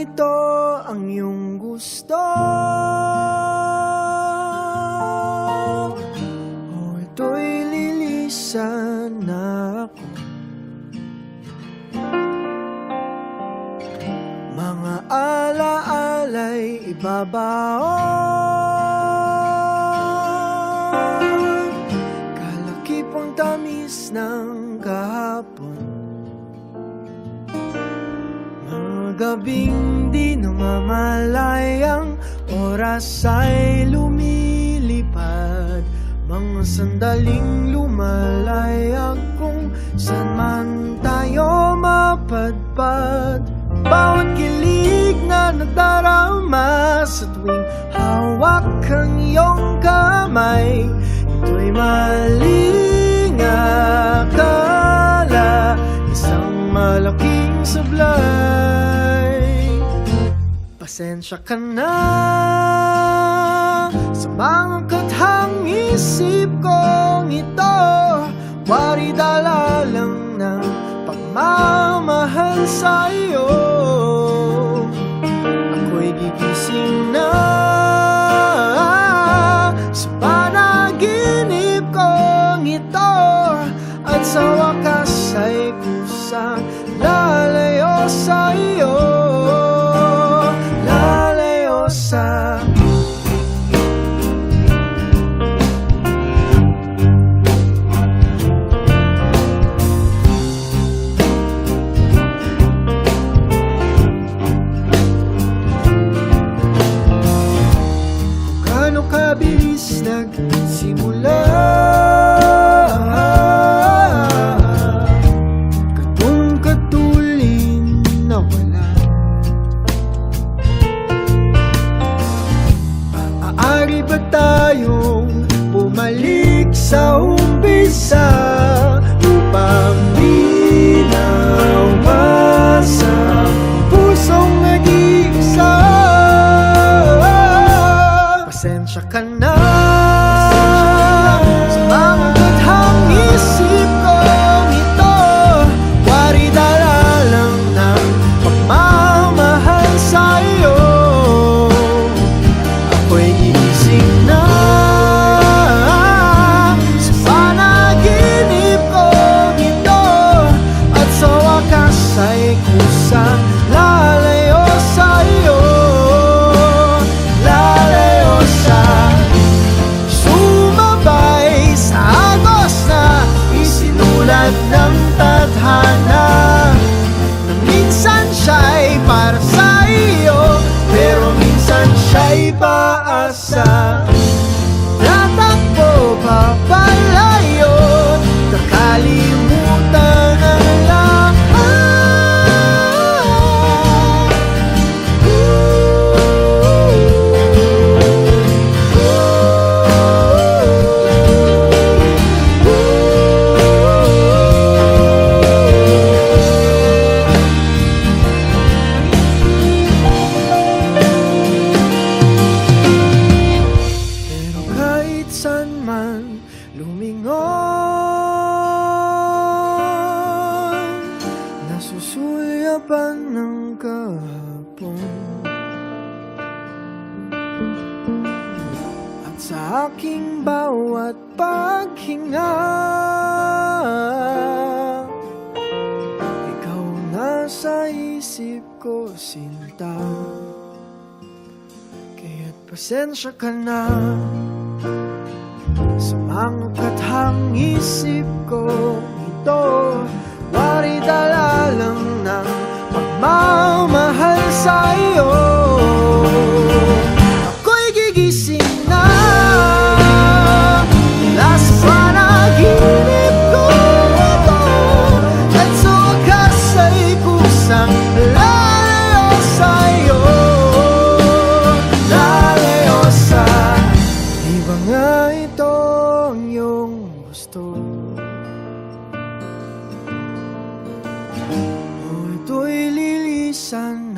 ito ang iyong gusto? O ito'y lilisan na ako? Mga alaala'y ibabaon, kalakipang tamis ng kahapon. Mga gabing di namamalayang oras ay lumilipad, mga sandaling lumalayag kung saan man tayo mapadpad. Bawat kilig na nadarama sa tuwing hawak ang iyong kamay, ito'y maling akala, isang malaking sablay. Pasensya ka na sa mga kathang isip kong ito, wari dala lang ng pagmamahal sa'yo. Ako'y gigising na sa panaginip kong ito, at sa wakas ay kusang lalayo sa'yo, lalayo sa kabilis nagsimula, katong katulin na wala. Maaari ba tayong bumalik sa umpisa upang di na umasa pusong nag-iisa? Pasensya ka na sa mga kathang isip kong ito, wari dala lang ng pagmamahal sa'yo. Ako'y gigising na sa panaginip kong ito, at sa wakas ay kusang lalayo sa'yo, ng tadhana, na minsan siya'y para sa iyo, pero minsan siya'y paasa. Tatakbo papalayo, kakalimutan ang lahat. Saan man lumingon, nasusulyapan ng kahapon, at sa aking bawat paghinga, ikaw nasa isip ko, sinta. Kaya't pasensya ka na sa mga kathang isip ko ito, wari dala lang ng pagmamahal sa'yo. Ako'y gigising na mula sa panaginip ko ito, at sa wakas ay kusang lalayo sa'yo, lalayo sa di ba nga ito ang iyong gusto? O ito'y lilisan